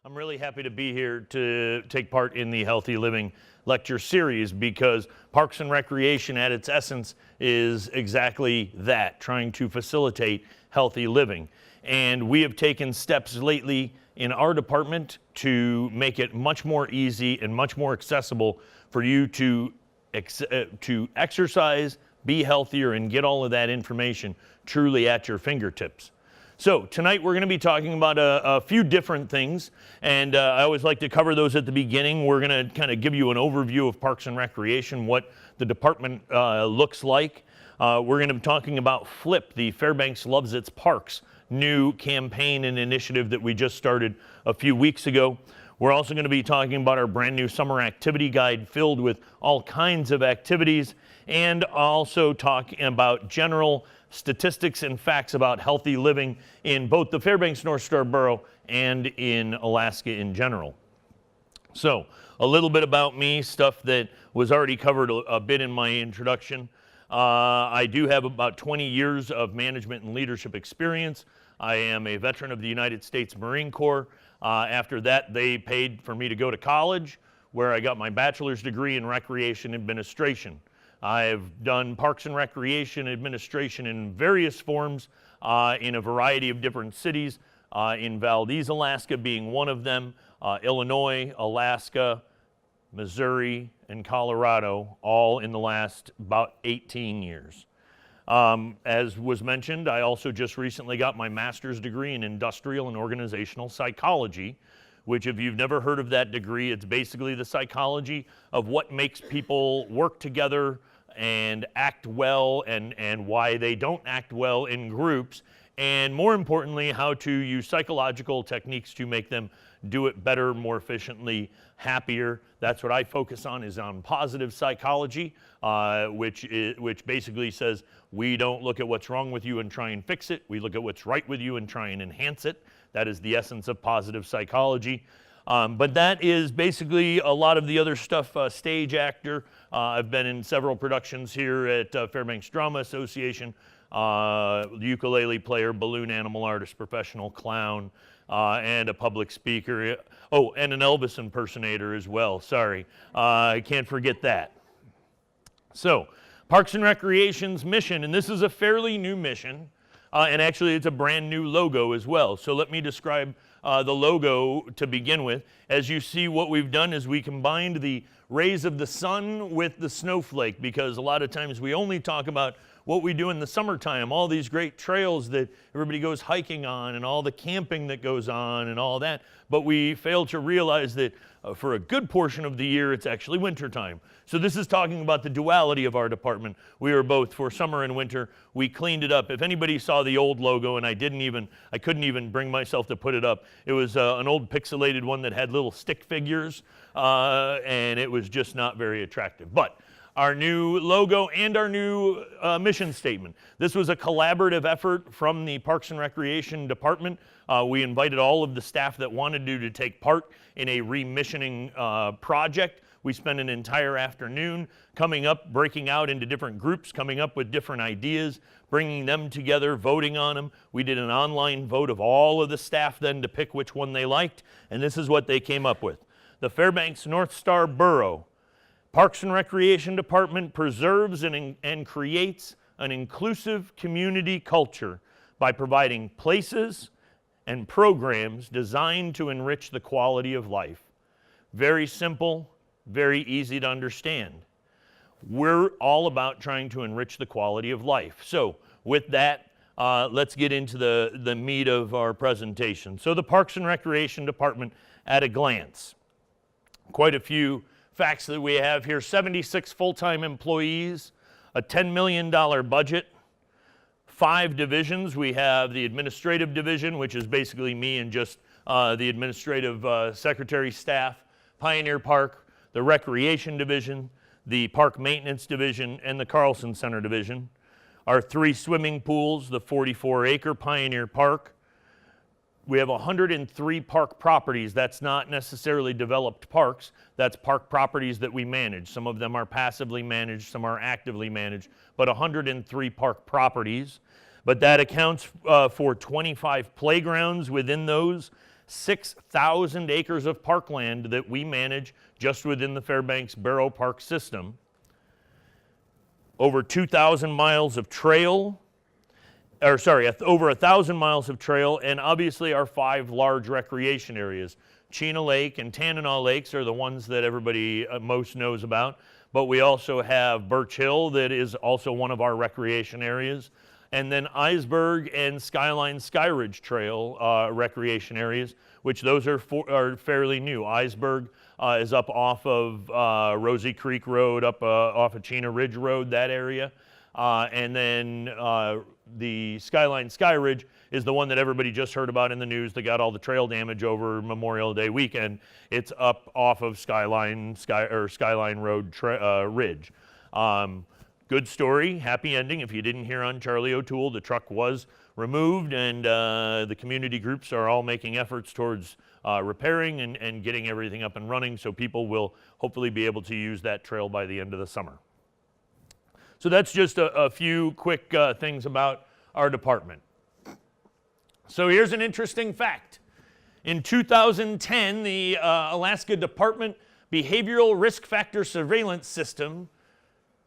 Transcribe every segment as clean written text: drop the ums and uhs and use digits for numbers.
I'm really happy to be here to take part in the Healthy Living lecture series because Parks and Recreation at its essence is exactly that, trying to facilitate healthy living. And we have taken steps lately in our department to make it much more easy and much more accessible for you to exercise, be healthier, and get all of that information truly at your fingertips. So tonight we're going to be talking about a few different things, and I always like to cover those at the beginning. We're going to kind of give you an overview of Parks and Recreation, what the department looks like. We're going to be talking about FLIP, the Fairbanks Loves Its Parks new campaign and initiative that we just started a few weeks ago. We're also going to be talking about our brand new summer activity guide filled with all kinds of activities, and also talking about general statistics and facts about healthy living in both the Fairbanks North Star Borough and in Alaska in general. So a little bit about me, stuff that was already covered a bit in my introduction. I do have about 20 years of management and leadership experience. I am a veteran of the United States Marine Corps. After that, they paid for me to go to college, where I got my bachelor's degree in recreation administration. I've done Parks and Recreation administration in various forms in a variety of different cities, in Valdez, Alaska being one of them, Illinois, Alaska, Missouri, and Colorado, all in the last about 18 years. As was mentioned, I also just recently got my master's degree in industrial and organizational psychology, which if you've never heard of that degree, it's basically the psychology of what makes people work together and act well and why they don't act well in groups, and more importantly, how to use psychological techniques to make them do it better, more efficiently, happier. That's what I focus on, is on positive psychology, which basically says we don't look at what's wrong with you and try and fix it. We look at what's right with you and try and enhance it. That is the essence of positive psychology. But that is basically a lot of the other stuff. Stage actor. I've been in several productions here at Fairbanks Drama Association. Ukulele player, balloon animal artist, professional clown, and a public speaker. Oh, and an Elvis impersonator as well. Sorry, I can't forget that. So, Parks and Recreation's mission, and this is a fairly new mission, and actually it's a brand new logo as well. So let me describe the logo to begin with. As you see, what we've done is we combined the rays of the sun with the snowflake, because a lot of times we only talk about what we do in the summertime, all these great trails that everybody goes hiking on and all the camping that goes on and all that, but we fail to realize that for a good portion of the year it's actually wintertime. So this is talking about the duality of our department. We are both for summer and winter. We cleaned it up. If anybody saw the old logo, and I couldn't even bring myself to put it up, it was an old pixelated one that had little stick figures, and it was just not very attractive. But our new logo and our new mission statement. This was a collaborative effort from the Parks and Recreation Department. We invited all of the staff that wanted to take part in a remissioning project. We spent an entire afternoon breaking out into different groups, coming up with different ideas, bringing them together, voting on them. We did an online vote of all of the staff then to pick which one they liked, and this is what they came up with. The Fairbanks North Star Borough Parks and Recreation Department preserves and creates an inclusive community culture by providing places and programs designed to enrich the quality of life. Very simple, very easy to understand. We're all about trying to enrich the quality of life. So with that, let's get into the meat of our presentation. So the Parks and Recreation Department at a glance. Quite a few facts that we have here: 76 full-time employees, a $10 million budget, 5 divisions. We have the administrative division, which is basically me and just the administrative secretary staff, Pioneer Park, the recreation division, the park maintenance division, and the Carlson Center division. Our 3 swimming pools, the 44-acre Pioneer Park. We have 103 park properties. That's not necessarily developed parks. That's park properties that we manage. Some of them are passively managed, some are actively managed, but 103 park properties. But that accounts for 25 playgrounds within those, 6,000 acres of parkland that we manage just within the Fairbanks Borough Park system. Over 2,000 miles of trail, over 1,000 miles of trail, and obviously our 5 large recreation areas. Chena Lake and Tanana Lakes are the ones that everybody most knows about, but we also have Birch Hill that is also one of our recreation areas, and then Iceberg and Skyline Skyridge Trail recreation areas, which those are fairly new. Iceberg is up off of Rosie Creek Road, up off of Chena Ridge Road, that area. And then the Skyline Skyridge is the one that everybody just heard about in the news that got all the trail damage over Memorial Day weekend. It's up off of Skyline Road Ridge. Good story, happy ending. If you didn't hear on Charlie O'Toole, the truck was removed, and the community groups are all making efforts towards repairing and getting everything up and running, so people will hopefully be able to use that trail by the end of the summer. So that's just a few quick things about our department. So here's an interesting fact. In 2010, the Alaska Department Behavioral Risk Factor Surveillance System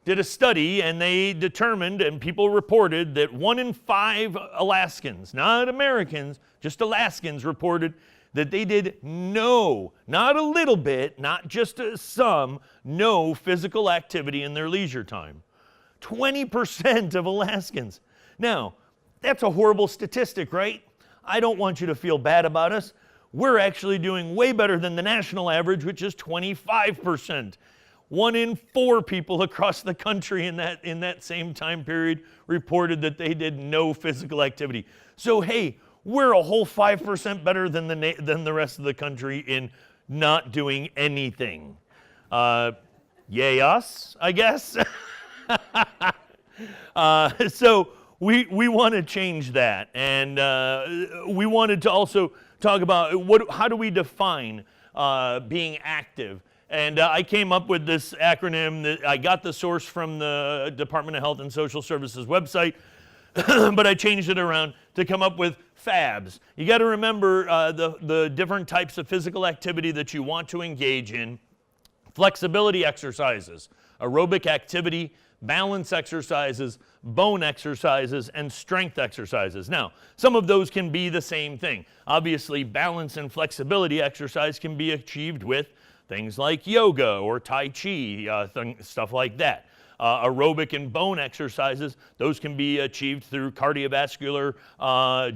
did a study, and they determined, and people reported, that 1 in 5 Alaskans, not Americans, just Alaskans, reported that they did no, not a little bit, not just some, no physical activity in their leisure time. 20% of Alaskans. Now, that's a horrible statistic, right? I don't want you to feel bad about us. We're actually doing way better than the national average, which is 25%. 1 in 4 people across the country in that same time period reported that they did no physical activity. So hey, we're a whole 5% better than the rest of the country in not doing anything. Yay us, I guess. So we want to change that, and we wanted to also talk about how do we define being active. And I came up with this acronym that I got the source from the Department of Health and Social Services website, but I changed it around to come up with FABs. You got to remember the different types of physical activity that you want to engage in. Flexibility exercises, aerobic activity, balance exercises, bone exercises, and strength exercises. Now, some of those can be the same thing. Obviously, balance and flexibility exercise can be achieved with things like yoga or Tai Chi, stuff like that. Aerobic and bone exercises, those can be achieved through cardiovascular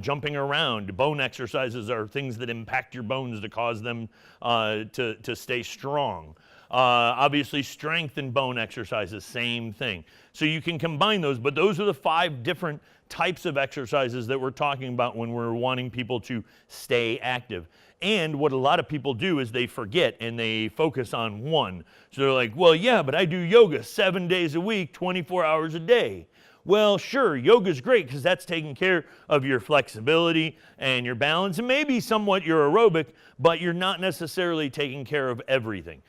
jumping around. Bone exercises are things that impact your bones to cause them to stay strong. Obviously, strength and bone exercises, same thing. So you can combine those, but those are the 5 different types of exercises that we're talking about when we're wanting people to stay active. And what a lot of people do is they forget and they focus on one. So they're like, well, yeah, but I do yoga 7 days a week, 24 hours a day. Well, sure, yoga's great because that's taking care of your flexibility and your balance and maybe somewhat your aerobic, but you're not necessarily taking care of everything.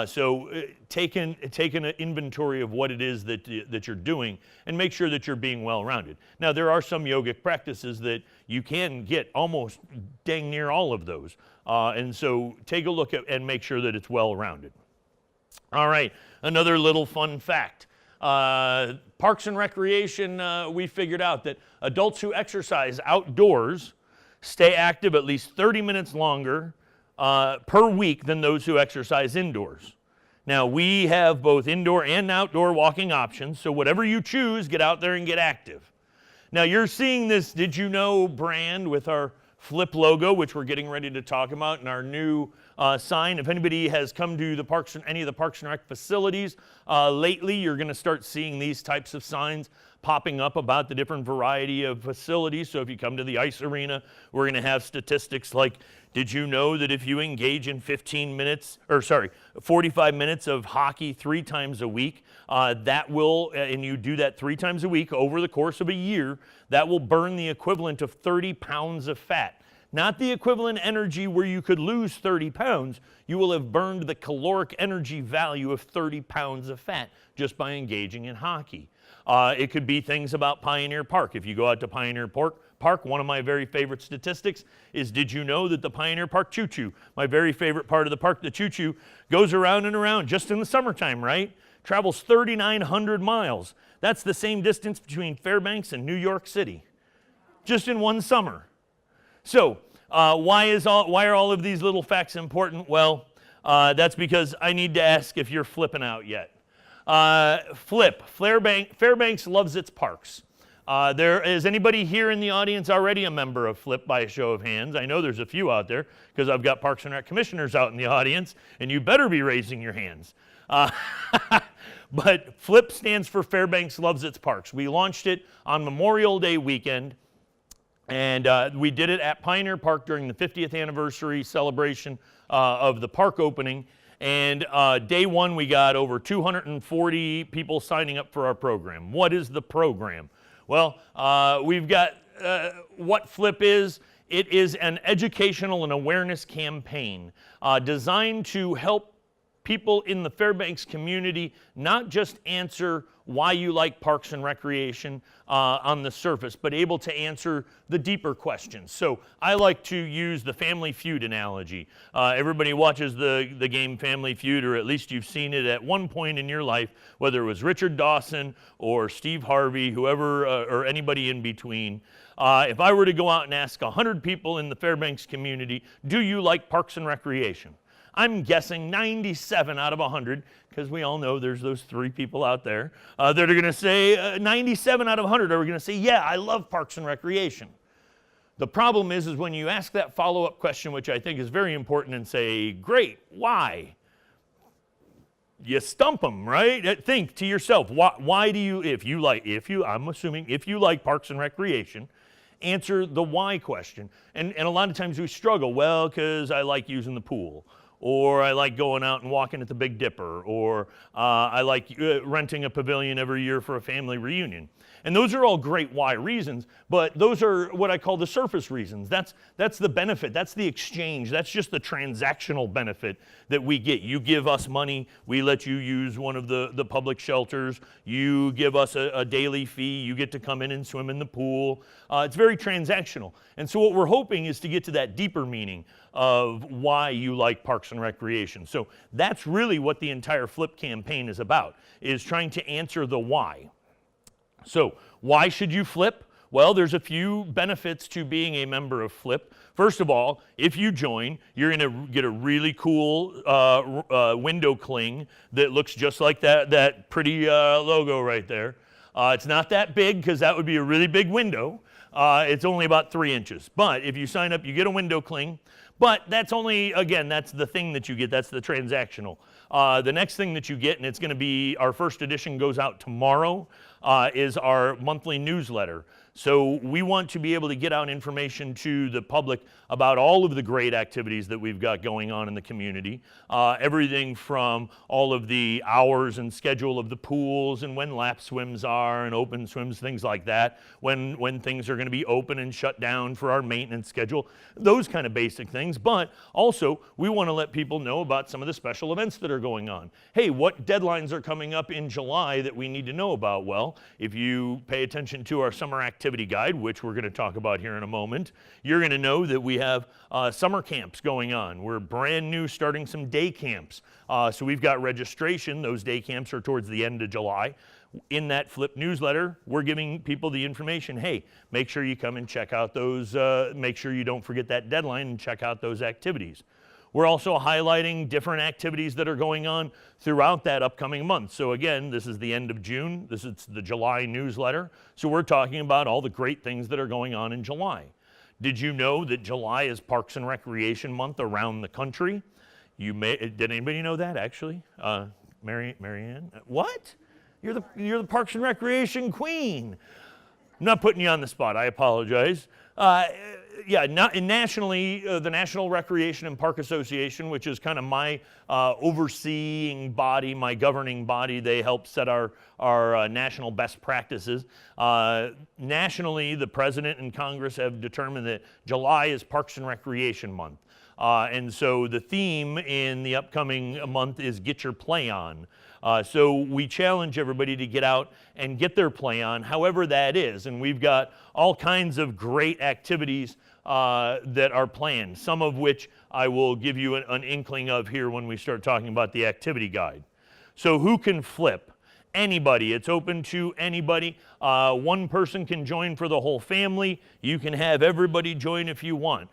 So take an inventory of what it is that you're doing and make sure that you're being well-rounded. Now, there are some yogic practices that you can get almost dang near all of those. And so take a look at and make sure that it's well-rounded. All right, another little fun fact. Parks and Recreation, we figured out that adults who exercise outdoors stay active at least 30 minutes longer per week than those who exercise indoors. Now, we have both indoor and outdoor walking options, so whatever you choose, get out there and get active. Now, you're seeing this Did You Know brand with our Flip logo, which we're getting ready to talk about, and our new sign. If anybody has come to any of the Parks and Rec facilities lately, you're going to start seeing these types of signs popping up about the different variety of facilities. So if you come to the ice arena, we're going to have statistics like, did you know that if you engage in 45 minutes of hockey 3 times a week, and you do that 3 times a week over the course of a year, that will burn the equivalent of 30 pounds of fat. Not the equivalent energy where you could lose 30 pounds. You will have burned the caloric energy value of 30 pounds of fat just by engaging in hockey. It could be things about Pioneer Park. If you go out to Pioneer Park, Park, one of my very favorite statistics is, did you know that the Pioneer Park Choo-Choo, my very favorite part of the park, the Choo-Choo, goes around and around just in the summertime, right? Travels 3,900 miles. That's the same distance between Fairbanks and New York City, just in one summer. So why are all of these little facts important? Well, that's because I need to ask if you're flipping out yet. Fairbanks loves its parks. Is anybody here in the audience already a member of Flip by a show of hands? I know there's a few out there because I've got Parks and Rec commissioners out in the audience, and you better be raising your hands. But Flip stands for Fairbanks Loves Its Parks. We launched it on Memorial Day weekend, and we did it at Pioneer Park during the 50th anniversary celebration of the park opening. And day one, we got over 240 people signing up for our program. What is the program? Well, we've got what Flip is. It is an educational and awareness campaign designed to help people in the Fairbanks community not just answer why you like parks and recreation on the surface, but able to answer the deeper questions. So I like to use the Family Feud analogy. Everybody watches the game Family Feud, or at least you've seen it at one point in your life, whether it was Richard Dawson or Steve Harvey, whoever, or anybody in between. If I were to go out and ask 100 people in the Fairbanks community, do you like parks and recreation? I'm guessing 97 out of 100, because we all know there's those 3 people out there that are going to say, 97 out of 100 are going to say, yeah, I love parks and recreation. The problem is when you ask that follow-up question, which I think is very important, and say, great, why? You stump them, right? Think to yourself, why do you, I'm assuming, if you like parks and recreation, answer the why question. And a lot of times we struggle, well, because I like using the pool, or I like going out and walking at the Big Dipper, or I like renting a pavilion every year for a family reunion. And those are all great why reasons, but those are what I call the surface reasons. That's the benefit, that's the exchange, that's just the transactional benefit that we get. You give us money, we let you use one of the public shelters, you give us a daily fee, you get to come in and swim in the pool. It's very transactional. And so what we're hoping is to get to that deeper meaning of why you like parks and recreation. So that's really what the entire Flip campaign is about, is trying to answer the why. So why should you Flip? Well, there's a few benefits to being a member of Flip. First of all, if you join, you're going to get a really cool window cling that looks just like that pretty logo right there. It's not that big, because that would be a really big window. It's only about 3 inches. But if you sign up, you get a window cling. But that's only, again, that's the thing that you get. That's the transactional. The next thing that you get, and it's going to be, our first edition goes out tomorrow, is our monthly newsletter. So we want to be able to get out information to the public about all of the great activities that we've got going on in the community. Everything from all of the hours and schedule of the pools, and when lap swims are, and open swims, things like that, when things are going to be open and shut down for our maintenance schedule, those kind of basic things. But also, we want to let people know about some of the special events that are going on. Hey, what deadlines are coming up in July that we need to know about? Well, if you pay attention to our summer activity guide, which we're going to talk about here in a moment, you're going to know that we have summer camps going on. We're brand new starting some day camps. So we've got registration. Those day camps are towards the end of July. In that Flip newsletter, we're giving people the information, hey, make sure you come and check out those, make sure you don't forget that deadline and check out those activities. We're also highlighting different activities that are going on throughout that upcoming month. So again, this is the end of June. This is the July newsletter. So we're talking about all the great things that are going on in July. Did you know that July is Parks and Recreation Month around the country? Did anybody know that, actually? Marianne? What? You're the Parks and Recreation queen. I'm not putting you on the spot. I apologize. Nationally, the National Recreation and Park Association, which is kind of my overseeing body, my governing body, they help set our national best practices. Nationally, the President and Congress have determined that July is Parks and Recreation Month. And so the theme in the upcoming month is Get Your Play On. So we challenge everybody to get out and get their play on, however that is. And we've got all kinds of great activities that are planned, some of which I will give you an inkling of here when we start talking about the activity guide. So who can flip? Anybody. It's open to anybody. One person can join for the whole family. You can have everybody join if you want.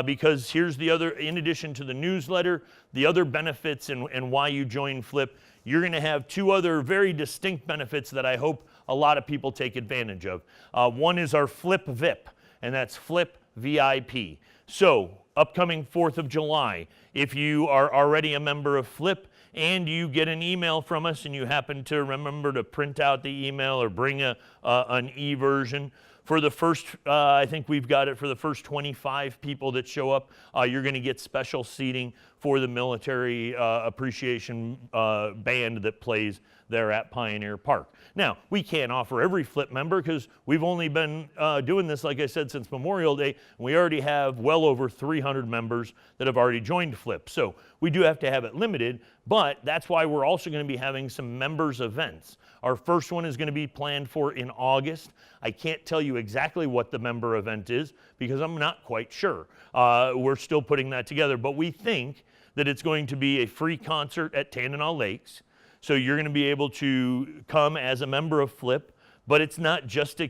Because here's the other, in addition to the newsletter, the other benefits and why you join Flip, you're going to have two other very distinct benefits that I hope a lot of people take advantage of. One is our Flip VIP, and that's Flip VIP. So, upcoming 4th of July, if you are already a member of Flip, and you get an email from us and you happen to remember to print out the email or bring an e-version, for the first, I think we've got it for the first 25 people that show up, you're going to get special seating for the military appreciation band that plays there at Pioneer Park. Now, we can't offer every Flip member because we've only been doing this, like I said, since Memorial Day. And we already have well over 300 members that have already joined Flip. So we do have to have it limited, but that's why we're also going to be having some members events. Our first one is going to be planned for in August. I can't tell you exactly what the member event is because I'm not quite sure. We're still putting that together, but we think that it's going to be a free concert at Tanana Lakes. So you're going to be able to come as a member of Flip, but it's not to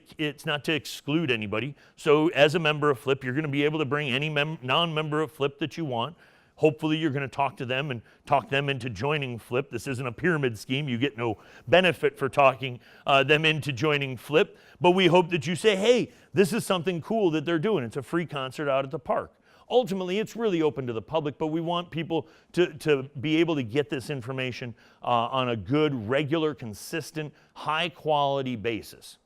exclude anybody. So as a member of Flip, you're going to be able to bring any non-member of Flip that you want. Hopefully you're going to talk to them and talk them into joining Flip. This isn't a pyramid scheme. You get no benefit for talking them into joining Flip. But we hope that you say, hey, this is something cool that they're doing. It's a free concert out at the park. Ultimately, it's really open to the public, but we want people to be able to get this information on a good, regular, consistent, high-quality basis.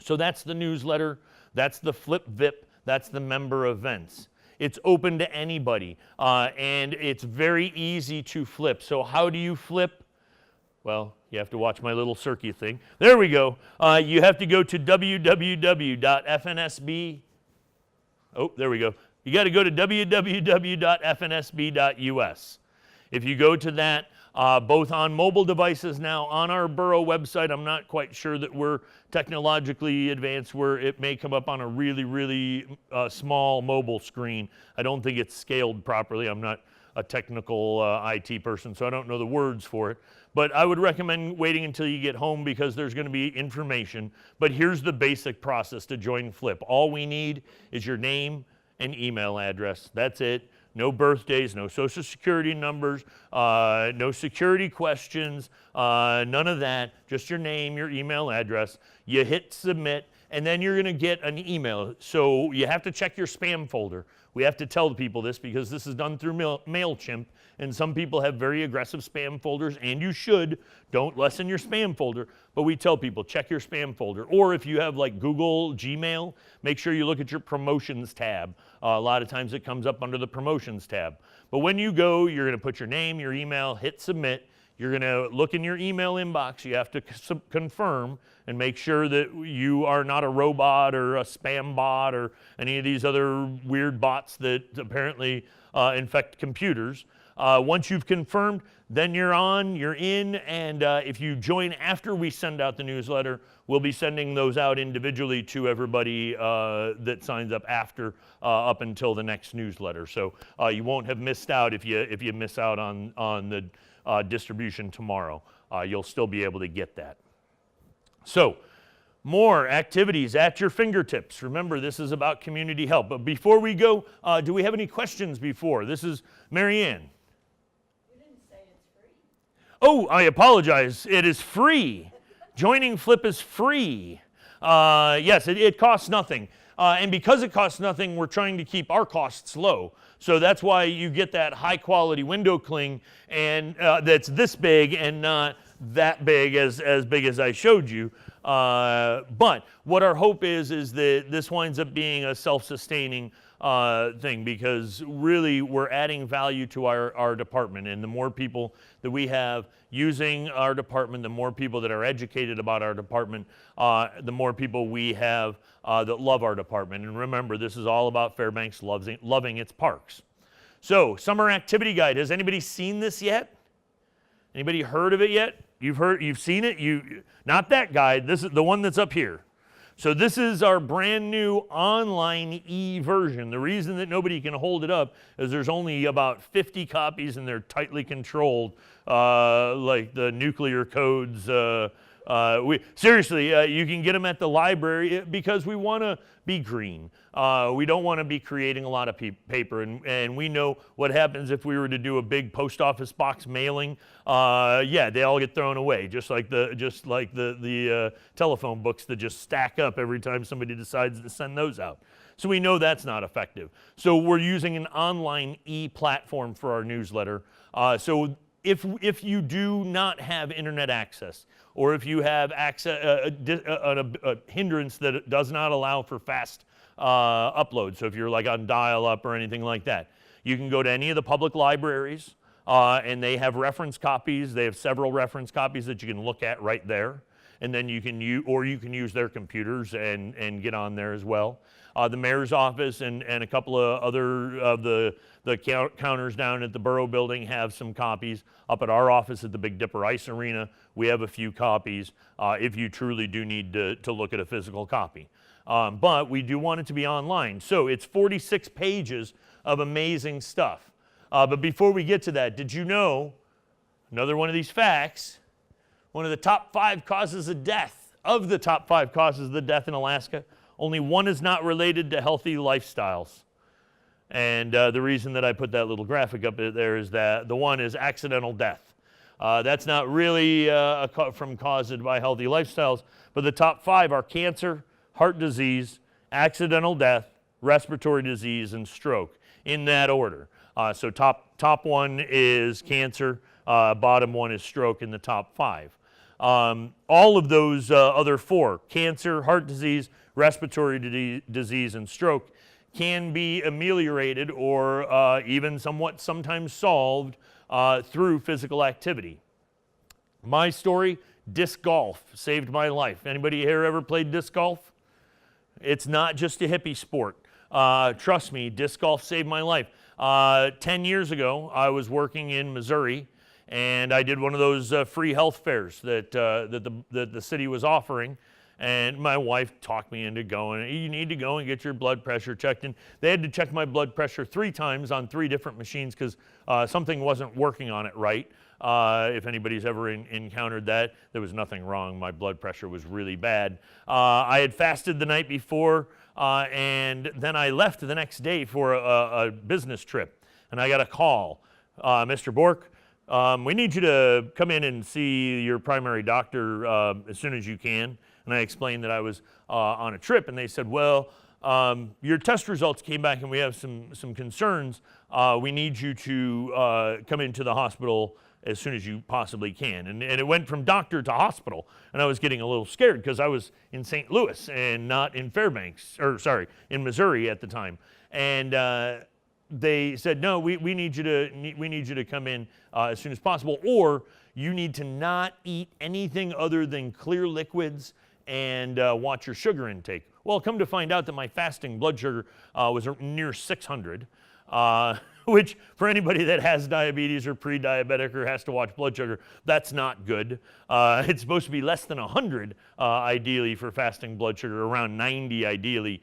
So that's the newsletter. That's the Flip VIP. That's the member events. It's open to anybody, and it's very easy to flip. So how do you flip? Well, you have to watch my little circuit thing. There we go. You have to go to www.fnsb. Oh, there we go. You got to go to www.fnsb.us. If you go to that, both on mobile devices now, on our Borough website, I'm not quite sure that we're technologically advanced where it may come up on a really, really small mobile screen. I don't think it's scaled properly. I'm not a technical IT person, so I don't know the words for it. But I would recommend waiting until you get home because there's going to be information. But here's the basic process to join Flip. All we need is your name and email address. That's it. No birthdays, no social security numbers, no security questions, none of that. Just your name, your email address. You hit submit, and then you're going to get an email. So you have to check your spam folder. We have to tell the people this because this is done through MailChimp, and some people have very aggressive spam folders, and you should. Don't lessen your spam folder, but we tell people, check your spam folder. Or if you have like Google Gmail, make sure you look at your promotions tab. A lot of times it comes up under the promotions tab. But when you go, you're going to put your name, your email, hit submit. You're going to look in your email inbox. You have to confirm and make sure that you are not a robot or a spam bot or any of these other weird bots that apparently infect computers. Once you've confirmed, then you're on, you're in, and if you join after we send out the newsletter, we'll be sending those out individually to everybody that signs up after, up until the next newsletter. So you won't have missed out if you miss out on the distribution tomorrow. You'll still be able to get that. So, more activities at your fingertips. Remember, this is about community help. But before we go, do we have any questions before? This is Mary Ann. You didn't say it's free. Oh, I apologize. It is free. Joining Flip is free. Yes, it costs nothing. And because it costs nothing, we're trying to keep our costs low. So that's why you get that high-quality window cling and that's this big and not that big as I showed you. But what our hope is that this winds up being a self-sustaining thing because really we're adding value to our department. And the more people that we have using our department, the more people that are educated about our department, the more people we have that love our department. And remember, this is all about Fairbanks loving its parks. So, summer activity guide. Has anybody seen this yet? Anybody heard of it yet? You've seen it? Not that guide. This is the one that's up here. So this is our brand new online e-version. The reason that nobody can hold it up is there's only about 50 copies and they're tightly controlled, like the nuclear codes. Seriously, you can get them at the library because we want to be green. We don't want to be creating a lot of paper, and we know what happens if we were to do a big post office box mailing. Yeah, they all get thrown away, just like the telephone books that just stack up every time somebody decides to send those out. So we know that's not effective. So we're using an online e-platform for our newsletter. So if you do not have internet access, or if you have access, a hindrance that does not allow for fast upload, so if you're like on dial-up or anything like that, you can go to any of the public libraries, and they have reference copies. They have several reference copies that you can look at right there, and then you can use their computers and get on there as well. The mayor's office and a couple of other of the counters down at the Borough building have some copies. Up at our office at the Big Dipper Ice Arena, we have a few copies if you truly do need to look at a physical copy. But we do want it to be online. So it's 46 pages of amazing stuff. But before we get to that, did you know, another one of these facts, one of the top 5 causes of death, of the top 5 causes of death in Alaska, only one is not related to healthy lifestyles. And the reason that I put that little graphic up there is that the one is accidental death. That's not really caused by healthy lifestyles, but the top 5 are cancer, heart disease, accidental death, respiratory disease, and stroke, in that order. So top one is cancer, bottom one is stroke in the top 5. All of those other 4, cancer, heart disease, respiratory disease, and stroke, can be ameliorated or even sometimes solved through physical activity. My story, disc golf saved my life. Anybody here ever played disc golf? It's not just a hippie sport. Trust me, disc golf saved my life. 10 years ago, I was working in Missouri, and I did one of those free health fairs that the city was offering. And my wife talked me into going. You need to go and get your blood pressure checked. And they had to check my blood pressure 3 times on 3 different machines because something wasn't working on it right. If anybody's ever encountered that, there was nothing wrong. My blood pressure was really bad. I had fasted the night before, and then I left the next day for a business trip. And I got a call. Mr. Bork, we need you to come in and see your primary doctor as soon as you can. And I explained that I was on a trip, and they said, well, your test results came back and we have some concerns. We need you to come into the hospital as soon as you possibly can. And it went from doctor to hospital, and I was getting a little scared because I was in St. Louis and not in Fairbanks, in Missouri at the time. And they said, no, we need you to come in as soon as possible, or you need to not eat anything other than clear liquids and watch your sugar intake. Well, come to find out that my fasting blood sugar was near 600, which for anybody that has diabetes or pre-diabetic or has to watch blood sugar, that's not good. It's supposed to be less than 100 ideally for fasting blood sugar, around 90 ideally.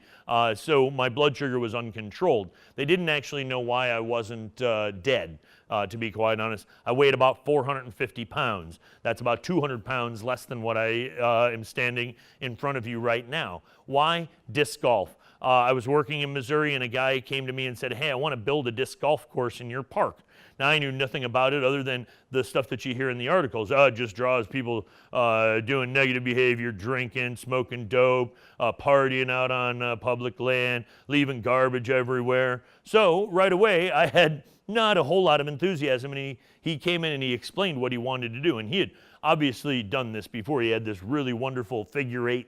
So my blood sugar was uncontrolled. They didn't actually know why I wasn't dead. To be quite honest, I weighed about 450 pounds. That's about 200 pounds less than what I am standing in front of you right now. Why? Disc golf. I was working in Missouri, and a guy came to me and said, hey, I want to build a disc golf course in your park. Now, I knew nothing about it other than the stuff that you hear in the articles. It just draws people doing negative behavior, drinking, smoking dope, partying out on public land, leaving garbage everywhere. So right away, I had not a whole lot of enthusiasm, and he came in and he explained what he wanted to do. And he had obviously done this before. He had this really wonderful figure-8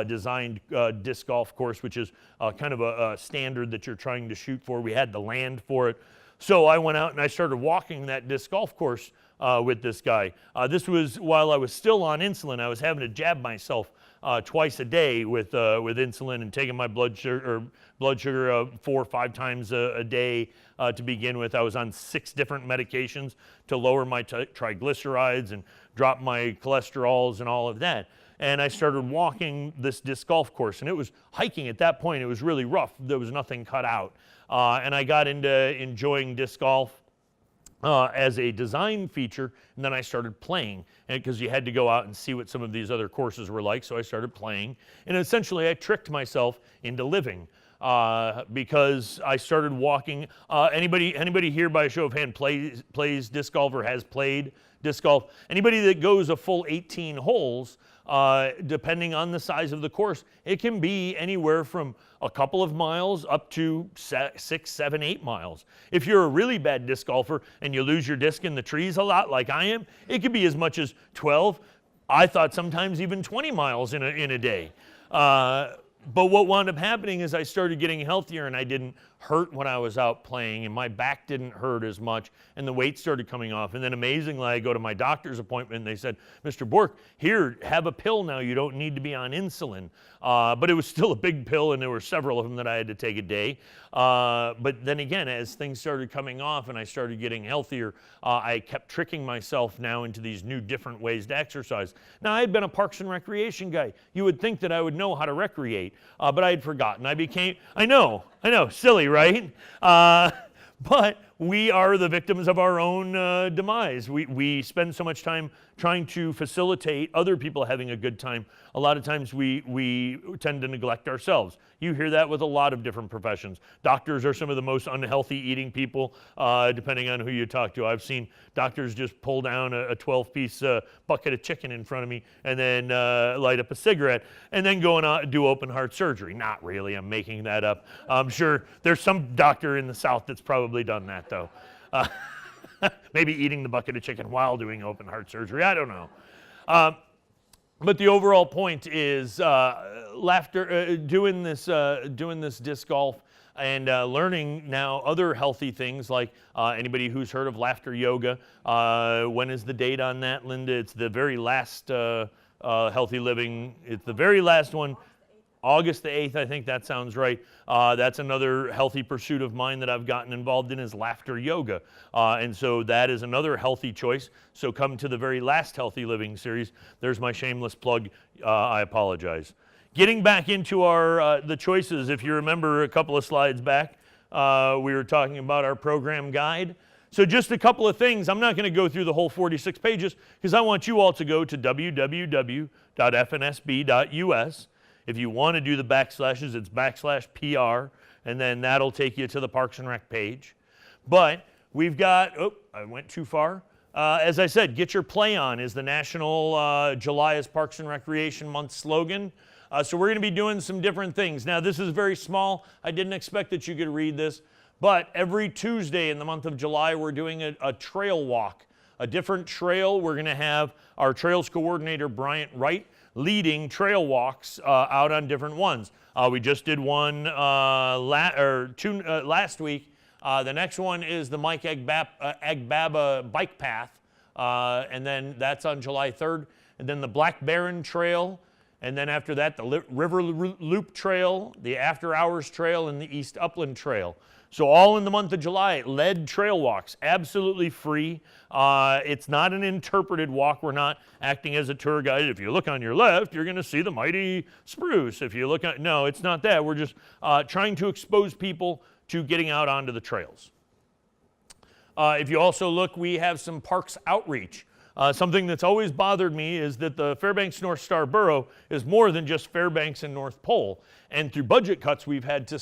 designed disc golf course, which is kind of a standard that you're trying to shoot for. We had the land for it. So I went out and I started walking that disc golf course with this guy. This was while I was still on insulin. I was having to jab myself twice a day with insulin and taking my blood sugar 4 or 5 times a day to begin with. I was on 6 different medications to lower my triglycerides and drop my cholesterols and all of that. And I started walking this disc golf course, and it was hiking at that point. It was really rough. There was nothing cut out. And I got into enjoying disc golf as a design feature, and then I started playing, because you had to go out and see what some of these other courses were like, so I started playing. And essentially, I tricked myself into living. Because I started walking. Anybody here by a show of hand plays disc golf or has played disc golf? Anybody that goes a full 18 holes, depending on the size of the course, it can be anywhere from a couple of miles up to 6, 7, 8 miles. If you're a really bad disc golfer and you lose your disc in the trees a lot, like I am, it could be as much as 12. I thought sometimes even 20 miles in a day. But what wound up happening is I started getting healthier, and I didn't hurt when I was out playing, and my back didn't hurt as much, and the weight started coming off. And then amazingly, I go to my doctor's appointment, and they said, Mr. Bork, here, have a pill now. You don't need to be on insulin. But it was still a big pill, and there were several of them that I had to take a day. But then again, as things started coming off and I started getting healthier, I kept tricking myself now into these new different ways to exercise. Now, I had been a Parks and Recreation guy. You would think that I would know how to recreate, but I had forgotten. I know, silly, right? But we are the victims of our own demise. We spend so much time trying to facilitate other people having a good time. A lot of times we tend to neglect ourselves. You hear that with a lot of different professions. Doctors are some of the most unhealthy eating people, depending on who you talk to. I've seen doctors just pull down a 12-piece bucket of chicken in front of me and then light up a cigarette and then go and do open heart surgery. Not really, I'm making that up. I'm sure there's some doctor in the South that's probably done that, though. Maybe eating the bucket of chicken while doing open heart surgery. I don't know. But the overall point is laughter, doing this disc golf and learning now other healthy things like anybody who's heard of laughter yoga. When is the date on that, Linda? It's the very last healthy living. It's the very last one. August the 8th, I think that sounds right. That's another healthy pursuit of mine that I've gotten involved in is laughter yoga. And so that is another healthy choice. So come to the very last Healthy Living series. There's my shameless plug. I apologize. Getting back into the choices, if you remember a couple of slides back, we were talking about our program guide. So just a couple of things. I'm not going to go through the whole 46 pages because I want you all to go to www.fnsb.us. If you want to do the backslashes, it's /PR, and then that'll take you to the Parks and Rec page. But we've got, I went too far. As I said, get your play on is the national July is Parks and Recreation Month slogan. So we're going to be doing some different things. Now, this is very small. I didn't expect that you could read this. But every Tuesday in the month of July, we're doing a trail walk, a different trail. We're going to have our trails coordinator, Bryant Wright, leading trail walks out on different ones. We just did one last week. The next one is the Mike Agbaba bike path, and then that's on July 3rd. And then the Black Baron Trail, and then after that, the River Loop Trail, the After Hours Trail, and the East Upland Trail. So all in the month of July, led trail walks, absolutely free. It's not an interpreted walk. We're not acting as a tour guide. If you look on your left, you're going to see the mighty spruce. If you look at, no, it's not that. We're just trying to expose people to getting out onto the trails. If you also look, we have some parks outreach. Something that's always bothered me is that the Fairbanks North Star Borough is more than just Fairbanks and North Pole. And through budget cuts, we've had to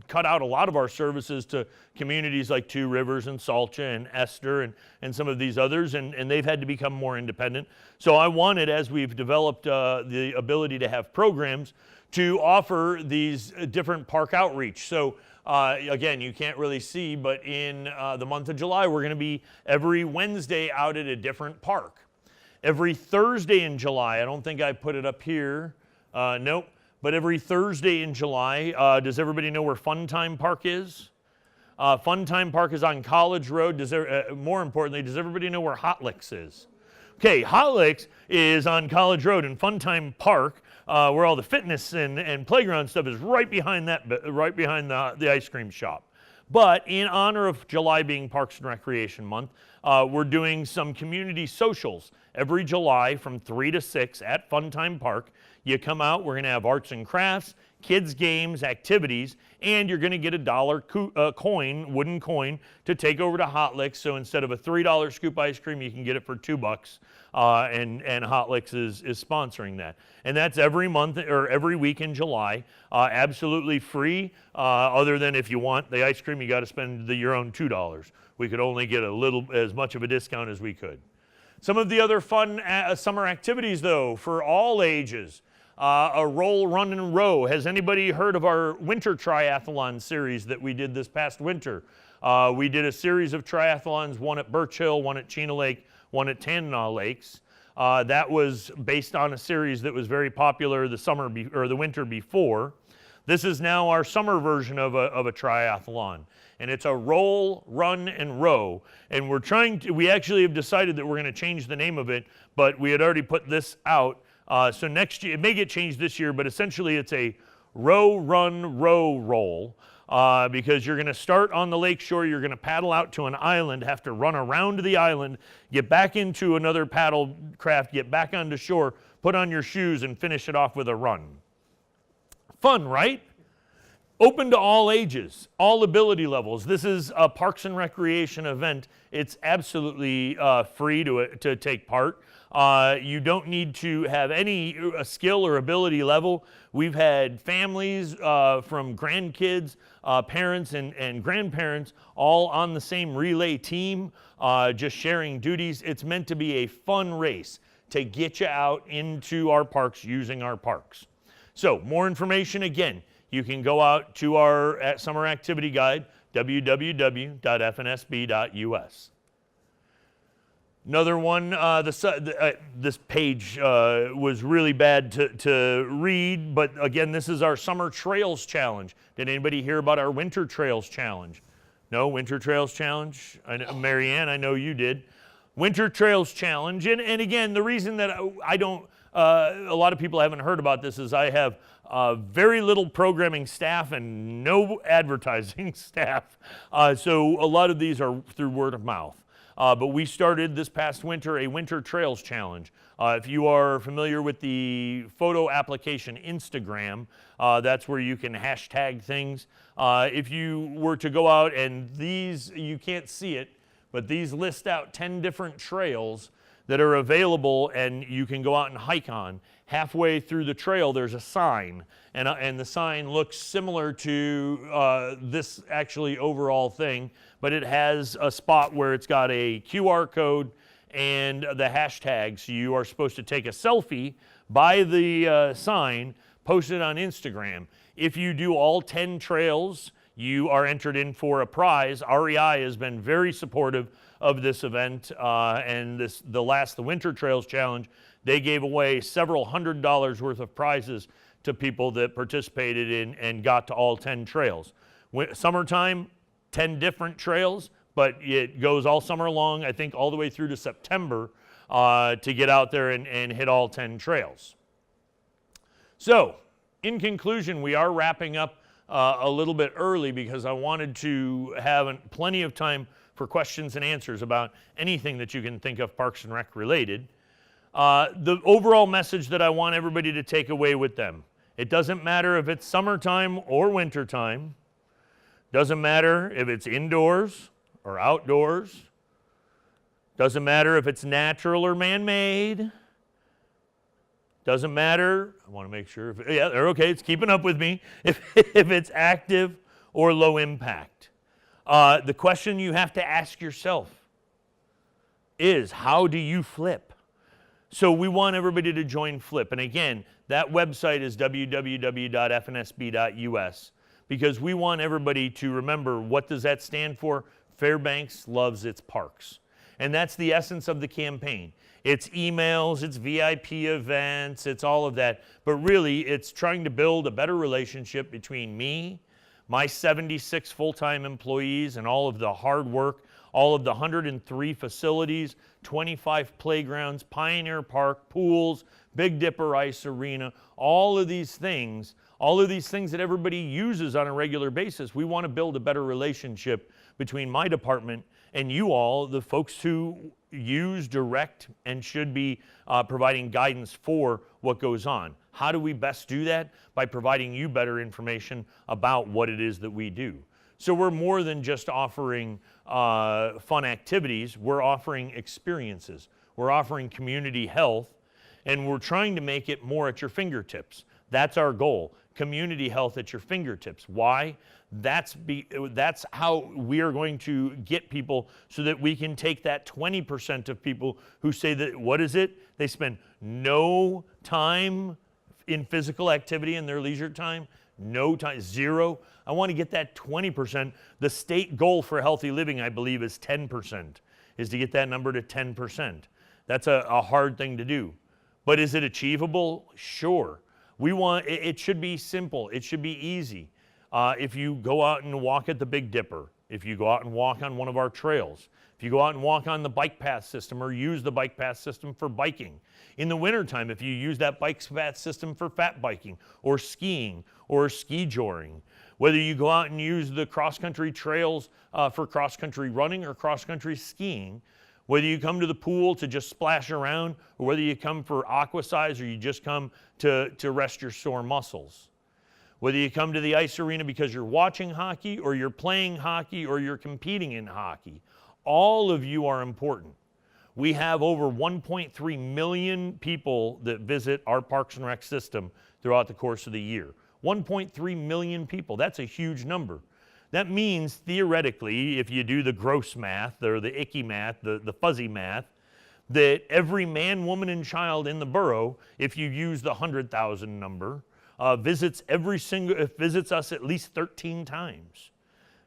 cut out a lot of our services to communities like Two Rivers and Salcha and Esther and some of these others, and they've had to become more independent. So I wanted, as we've developed the ability to have programs, to offer these different park outreach. So again, you can't really see, but in the month of July, we're going to be every Wednesday out at a different park. Every Thursday in July, I don't think I put it up here, nope, but every Thursday in July, does everybody know where Fun Time Park is? Fun Time Park is on College Road. More importantly, does everybody know where Hot Licks is? Okay, Hot Licks is on College Road in Funtime Park, where all the fitness and playground stuff is right behind the ice cream shop. But in honor of July being Parks and Recreation Month, we're doing some community socials every July from 3 to 6 at Funtime Park. You come out, we're going to have arts and crafts, kids games, activities, and you're going to get a $1 coin, wooden coin, to take over to Hot Licks. So instead of a $3 scoop ice cream, you can get it for $2, and Hot Licks is sponsoring that. And that's every month or every week in July, absolutely free, other than if you want the ice cream, you got to spend your own $2. We could only get as much of a discount as we could. Some of the other fun summer activities, though, for all ages. A roll, run, and row. Has anybody heard of our winter triathlon series that we did this past winter? We did a series of triathlons, one at Birch Hill, one at Chena Lake, one at Tanana Lakes. That was based on a series that was very popular the winter before. This is now our summer version of a triathlon. And it's a roll, run, and row. And we actually have decided that we're going to change the name of it, but we had already put this out. So next year, it may get changed this year, but essentially it's a row, run, row, roll, because you're going to start on the lake shore, you're going to paddle out to an island, have to run around the island, get back into another paddle craft, get back onto shore, put on your shoes, and finish it off with a run. Fun, right? Open to all ages, all ability levels. This is a Parks and Recreation event. It's absolutely free to take part. You don't need to have any skill or ability level. We've had families from grandkids, parents, and grandparents all on the same relay team, just sharing duties. It's meant to be a fun race to get you out into our parks using our parks. So more information, again, you can go out to our summer activity guide, www.fnsb.us. Another one, this page was really bad to read, but again, this is our Summer Trails Challenge. Did anybody hear about our Winter Trails Challenge? No, Winter Trails Challenge? Marianne, I know you did. Winter Trails Challenge, and again, the reason that I don't, a lot of people haven't heard about this is I have very little programming staff and no advertising staff, so a lot of these are through word of mouth. But we started this past winter a Winter Trails Challenge. If you are familiar with the photo application Instagram, that's where you can hashtag things. If you were to go out and these, you can't see it, but these list out 10 different trails that are available and you can go out and hike on. Halfway through the trail, there's a sign, and the sign looks similar to this actually overall thing, but it has a spot where it's got a QR code and the hashtag. So you are supposed to take a selfie by the sign, post it on Instagram. If you do all 10 trails, you are entered in for a prize. REI has been very supportive of this event, and the Winter Trails Challenge, they gave away several $100s worth of prizes to people that participated in and got to all 10 trails. Summertime, 10 different trails, but it goes all summer long, I think all the way through to September, to get out there and hit all 10 trails. So, in conclusion, we are wrapping up a little bit early because I wanted to have plenty of time for questions and answers about anything that you can think of Parks and Rec related. The overall message that I want everybody to take away with them, it doesn't matter if it's summertime or wintertime, doesn't matter if it's indoors or outdoors, doesn't matter if it's natural or man-made, doesn't matter, I want to make sure, yeah, they're okay, it's keeping up with me, if it's active or low impact. The question you have to ask yourself is, how do you flip? So we want everybody to join Flip. And again, that website is www.fnsb.us because we want everybody to remember, what does that stand for? Fairbanks loves its parks. And that's the essence of the campaign. It's emails, it's VIP events, it's all of that. But really, it's trying to build a better relationship between me, my 76 full-time employees, and all of the hard work, all of the 103 facilities, 25 playgrounds, Pioneer Park, pools, Big Dipper Ice Arena, all of these things that everybody uses on a regular basis. We want to build a better relationship between my department and you all, the folks who use, direct, and should be providing guidance for what goes on. How do we best do that? By providing you better information about what it is that we do. So we're more than just offering fun activities, we're offering experiences. We're offering community health, and we're trying to make it more at your fingertips. That's our goal, community health at your fingertips. Why? That's how we are going to get people so that we can take that 20% of people who say that, what is it? They spend no time in physical activity in their leisure time, no time, zero. I want to get that 20%. The state goal for healthy living, I believe, is 10%, is to get that number to 10%. That's a hard thing to do. But is it achievable? Sure. It should be simple. It should be easy. If you go out and walk at the Big Dipper, if you go out and walk on one of our trails, if you go out and walk on the bike path system or use the bike path system for biking. In the wintertime, if you use that bike path system for fat biking or skiing or ski joring, whether you go out and use the cross-country trails for cross-country running or cross-country skiing, whether you come to the pool to just splash around or whether you come for aquasize or you just come to rest your sore muscles. Whether you come to the ice arena because you're watching hockey or you're playing hockey or you're competing in hockey, all of you are important. We have over 1.3 million people that visit our Parks and Rec system throughout the course of the year. 1.3 million people, that's a huge number. That means theoretically, if you do the gross math or the icky math, the fuzzy math, that every man, woman, and child in the borough, if you use the 100,000 number, visits us at least 13 times.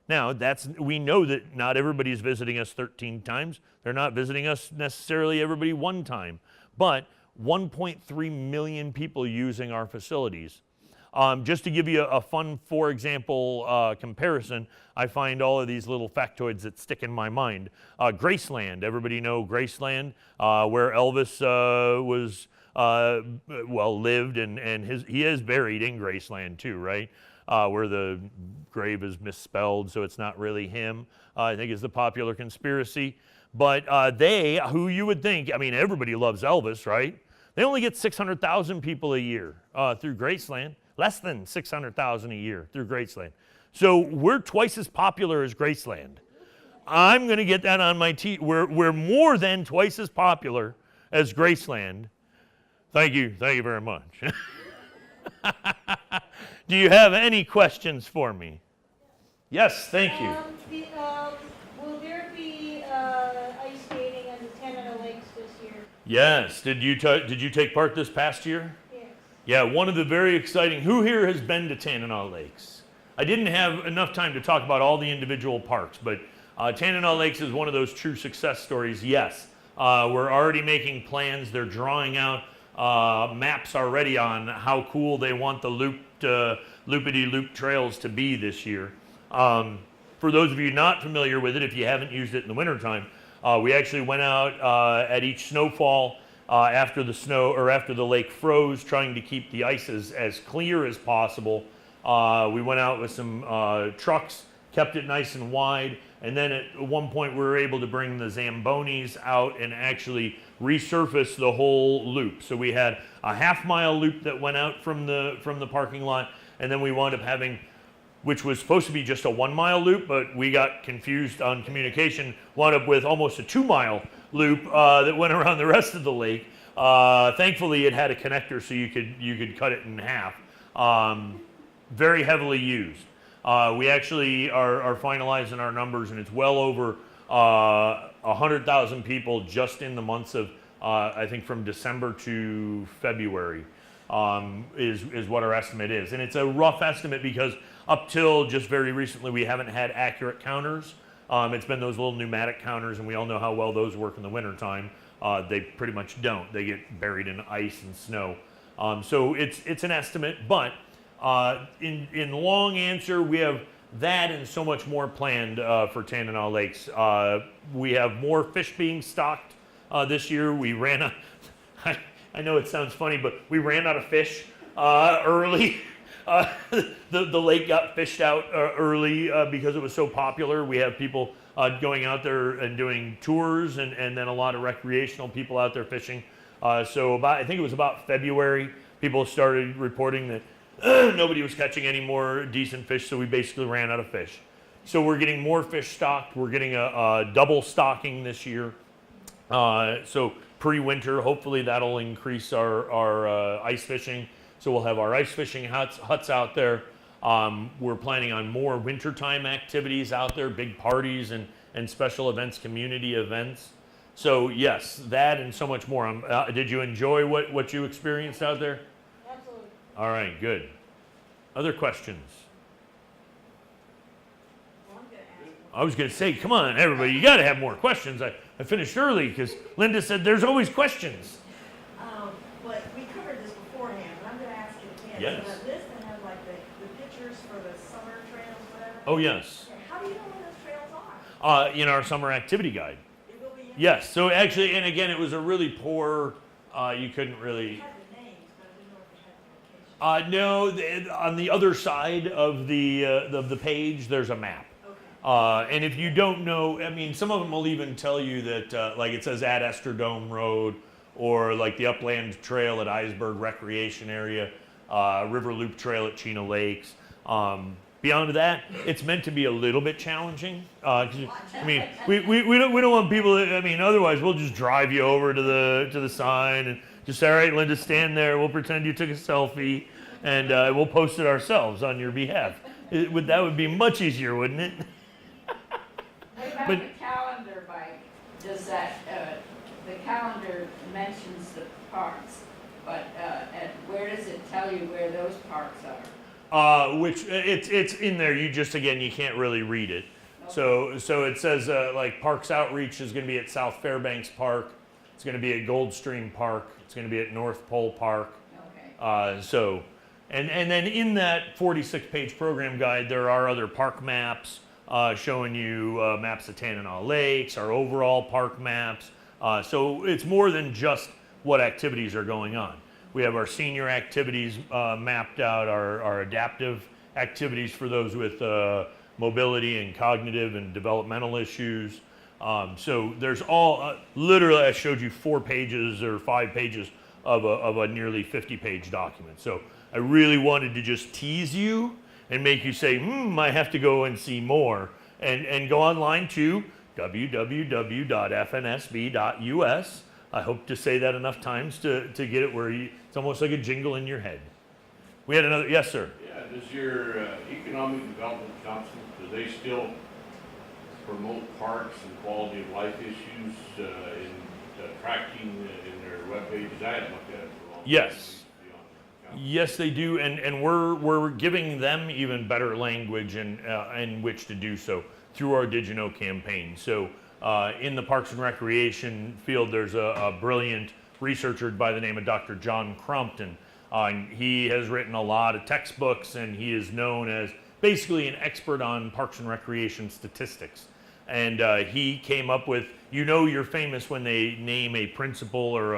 Now, we know that not everybody's visiting us 13 times. They're not visiting us necessarily everybody one time, but 1.3 million people using our facilities. Just to give you a fun, for example, comparison, I find all of these little factoids that stick in my mind. Graceland, everybody know Graceland, where Elvis lived, and he is buried in Graceland too, right? Where the grave is misspelled, so it's not really him, I think is the popular conspiracy. But who you would think, I mean, everybody loves Elvis, right? They only get 600,000 people a year through Graceland. Less than 600,000 a year through Graceland. So we're twice as popular as Graceland. I'm going to get that on my we're more than twice as popular as Graceland. Thank you very much. Do you have any questions for me? Yes, thank you. Will there be ice skating on the Tanana Lakes this year? Yes. Did you take part this past year? Yeah, one of the very exciting, who here has been to Tanana Lakes? I didn't have enough time to talk about all the individual parks, but Tanana Lakes is one of those true success stories, yes. We're already making plans, they're drawing out maps already on how cool they want the loopity-loop trails to be this year. For those of you not familiar with it, if you haven't used it in the wintertime, we actually went out at each snowfall after the lake froze, trying to keep the ice as clear as possible. We went out with some trucks, kept it nice and wide, and then at one point we were able to bring the Zambonis out and actually resurface the whole loop. So we had a half-mile loop that went out from the parking lot, and then we wound up having, which was supposed to be just a 1-mile loop, but we got confused on communication, wound up with almost a 2-mile loop that went around the rest of the lake. Thankfully, it had a connector so you could cut it in half. Very heavily used. We actually are finalizing our numbers, and it's well over 100,000 people just in the months of, I think, from December to February is what our estimate is. And it's a rough estimate because up till just very recently, we haven't had accurate counters. It's been those little pneumatic counters, and we all know how well those work in the wintertime. They pretty much don't. They get buried in ice and snow. So it's an estimate, but in long answer, we have That and so much more planned for Tanana Lakes. We have more fish being stocked this year. We ran out, I know it sounds funny, but we ran out of fish early. The lake got fished out early because it was so popular. We have people going out there and doing tours, and then a lot of recreational people out there fishing. So I think it was about February, people started reporting that nobody was catching any more decent fish, so we basically ran out of fish. So we're getting more fish stocked. We're getting a double stocking this year. So pre-winter, hopefully that'll increase our ice fishing. So we'll have our ice fishing huts out there. We're planning on more wintertime activities out there, big parties and special events, community events. So yes, that and so much more. Did you enjoy what you experienced out there? Absolutely. All right, good. Other questions? Well, I'm gonna ask one. I was going to say, come on, everybody, you got to have more questions. I finished early because Linda said there's always questions. But we covered this beforehand, but I'm gonna ask it again. Yes. So that list that has like the pictures for the summer trails, whatever. Oh, yes. Okay, how do you know where those trails are? In our summer activity guide. It will be in. Yes, so actually, and again, it was a really poor, you couldn't really... It had the names, but I didn't know if it had the location. No, on the other side of the page, there's a map. Okay. And if you don't know, I mean, some of them will even tell you that, like it says at Esterdome Road, or like the Upland Trail at Eisberg Recreation Area, River Loop Trail at Chena Lakes. Beyond that, it's meant to be a little bit challenging. I mean, we don't want people. I mean, otherwise we'll just drive you over to the sign and just say, all right, Linda, stand there. We'll pretend you took a selfie, and we'll post it ourselves on your behalf. That would be much easier, wouldn't it? What about But- the calendar, Mike? Does that, the calendar mentions the parks, but and where does it tell you where those parks are? Which it's in there. You just again you can't really read it. So it says like Parks Outreach is going to be at South Fairbanks Park. It's going to be at Goldstream Park. It's going to be at North Pole Park. Okay. And then in that 46-page program guide, there are other park maps showing you maps of Tanana Lakes, our overall park maps. So it's more than just what activities are going on. We have our senior activities mapped out, our adaptive activities for those with mobility and cognitive and developmental issues. So there's all, literally I showed you 4 pages or 5 pages of a nearly 50-page document. So I really wanted to just tease you and make you say, I have to go and see more. And go online to www.fnsb.us. I hope to say that enough times to get it where it's almost like a jingle in your head. We had another, yes, sir. Yeah, does your economic development council, do they still promote parks and quality of life issues in tracking in their webpages? I haven't looked at it for a long time. Yes. Yes, they do, and we're giving them even better language in which to do so through our Did You Know campaign. So in the Parks and Recreation field, there's a brilliant researcher by the name of Dr. John Crompton. He has written a lot of textbooks, and he is known as basically an expert on Parks and Recreation statistics. And he came up with, you're famous when they name a principle or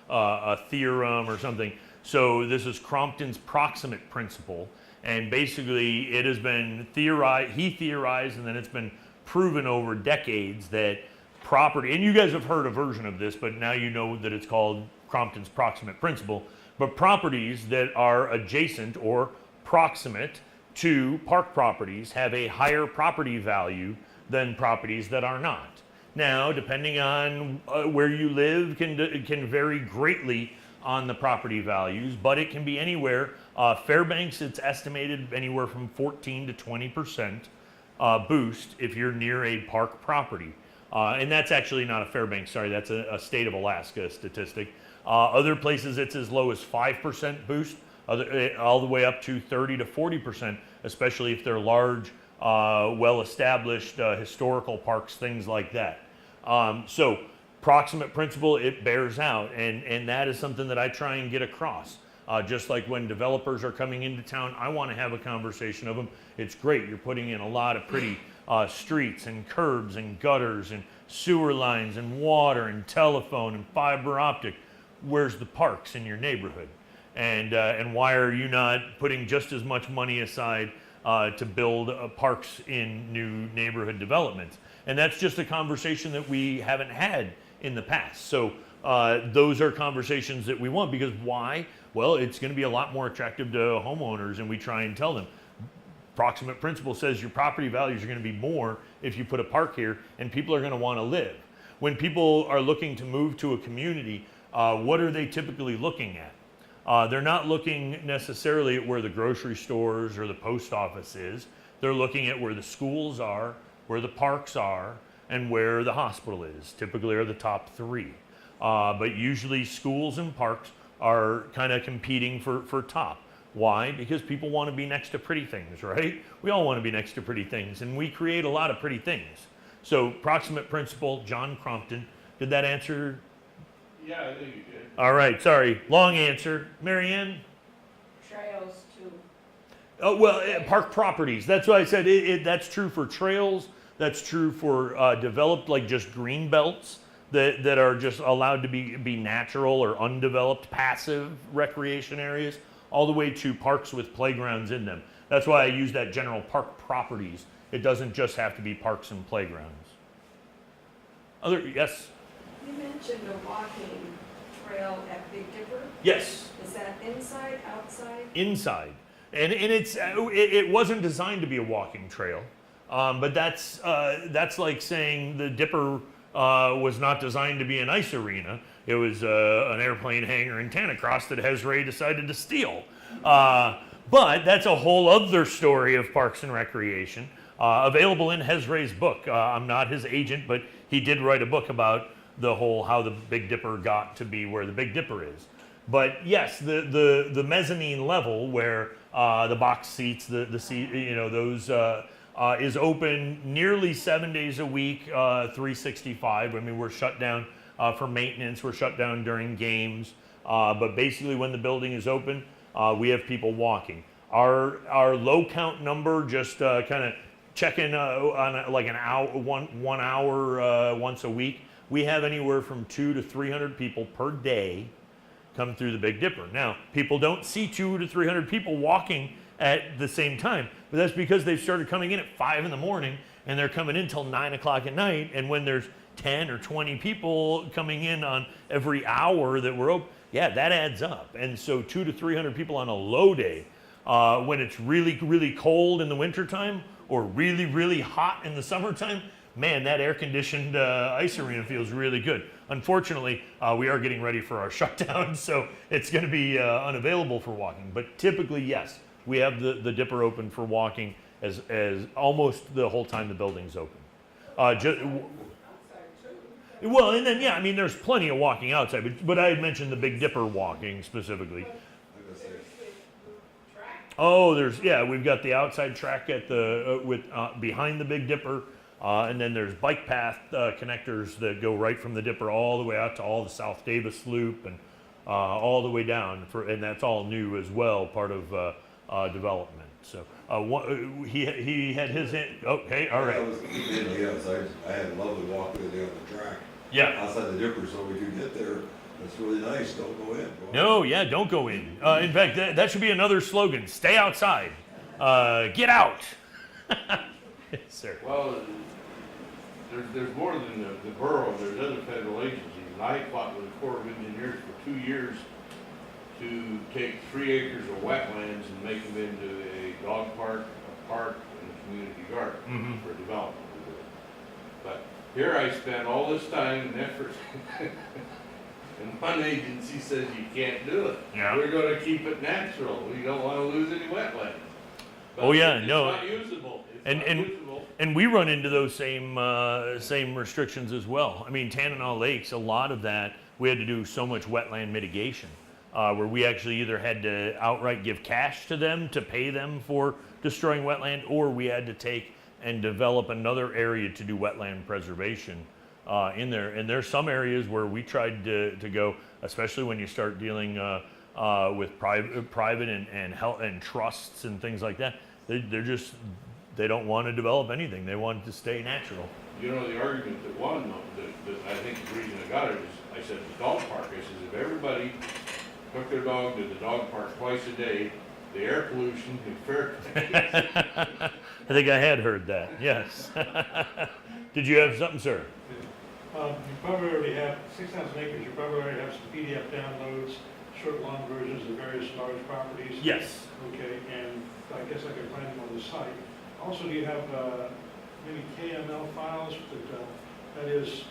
a theorem or something. So this is Crompton's proximate principle, and basically it has been theorized, he theorized, and then it's been proven over decades that property, and you guys have heard a version of this, but now you know that it's called Crompton's proximate principle, but properties that are adjacent or proximate to park properties have a higher property value than properties that are not. Now, depending on where you live can vary greatly on the property values, but it can be anywhere. Fairbanks, it's estimated anywhere from 14 to 20% boost if you're near a park property. And that's actually not a Fairbanks, sorry, that's a state of Alaska statistic. Other places it's as low as 5% boost, all the way up to 30 to 40%, especially if they're large, well-established historical parks, things like that. So proximate principle, it bears out, and that is something that I try and get across. Just like when developers are coming into town, I want to have a conversation of them. It's great. You're putting in a lot of pretty streets and curbs and gutters and sewer lines and water and telephone and fiber optic. Where's the parks in your neighborhood? And why are you not putting just as much money aside to build parks in new neighborhood developments? And that's just a conversation that we haven't had in the past. So those are conversations that we want, because why? Well, it's going to be a lot more attractive to homeowners, and we try and tell them. Proximate principle says your property values are going to be more if you put a park here, and people are going to want to live. When people are looking to move to a community, what are they typically looking at? They're not looking necessarily at where the grocery stores or the post office is. They're looking at where the schools are, where the parks are, and where the hospital is. Typically are the top three. But usually schools and parks are kind of competing for top. Why? Because people want to be next to pretty things, right? We all want to be next to pretty things, and we create a lot of pretty things. So proximate principle, John Crompton, did that answer? Yeah, I think you did. All right, sorry, long answer. Mary Ann? Trails too. Oh, well, park properties. That's why I said that's true for trails. That's true for developed, like just green belts that are just allowed to be natural or undeveloped, passive recreation areas, all the way to parks with playgrounds in them. That's why I use that general park properties. It doesn't just have to be parks and playgrounds. Yes? You mentioned a walking trail at Big Dipper. Yes. Is that inside, outside? Inside. And it wasn't designed to be a walking trail, but that's like saying the Dipper was not designed to be an ice arena. It was an airplane hangar in Tanacross that Hezray decided to steal. But that's a whole other story of Parks and Recreation, available in Hezray's book. I'm not his agent, but he did write a book about the whole how the Big Dipper got to be where the Big Dipper is. But yes, the mezzanine level where the box seats, the seat, those is open nearly 7 days a week, 365. I mean, we're shut down for maintenance. We're shut down during games. But basically, when the building is open, we have people walking. Our low count number, just kind of checking on like an hour, one hour once a week. We have anywhere from 200 to 300 people per day come through the Big Dipper. Now, people don't see 200 to 300 people walking at the same time, but that's because they've started coming in at 5 in the morning and they're coming in till 9 o'clock at night. And when there's 10 or 20 people coming in on every hour that we're open, yeah, that adds up. And so 200 to 300 people on a low day, when it's really, really cold in the wintertime or really, really hot in the summertime, man, that air-conditioned ice arena feels really good. Unfortunately, we are getting ready for our shutdown, so it's going to be unavailable for walking. But typically, yes, we have the Dipper open for walking as almost the whole time the building's open. Well, and then, yeah, I mean, there's plenty of walking outside, but I had mentioned the Big Dipper walking specifically. Oh, we've got the outside track at behind the Big Dipper. And then there's bike path connectors that go right from the Dipper all the way out to all the South Davis Loop and all the way down. And that's all new as well, part of development. So he had his okay, all right. I had a lovely walk the other day on the track. Yeah. Outside the Dipper, so we could get there. It's really nice. Don't go in. No, yeah, don't go in. In fact, that should be another slogan: "Stay outside, get out." Yes, sir. Well, there's more than the borough. There's other federal agencies. And I fought with the Corps of Engineers for 2 years to take 3 acres of wetlands and make them into a dog park, a park, and a community garden for development. But here I spent all this time and effort, and one agency says you can't do it. Yeah. We're going to keep it natural. We don't want to lose any wetlands. But Oh yeah, it's no. not usable. And we run into those same restrictions as well. I mean, Tanana Lakes, a lot of that, we had to do so much wetland mitigation, where we actually either had to outright give cash to them to pay them for destroying wetland, or we had to take and develop another area to do wetland preservation in there. And there's some areas where we tried to go, especially when you start dealing with private and trusts and things like that. They don't want to develop anything. They want it to stay natural. You know, the argument that won, that I think the reason I got it is, I said the dog park, I said, if everybody took their dog to the dog park twice a day, the air pollution in Fairbanks. I think I had heard that, yes. Did you have something, sir? You probably already have 6,000 acres, you probably already have some PDF downloads, short, long versions of various large properties. Yes. Okay, and I guess I could find them on the site. Also, do you have maybe KML files that is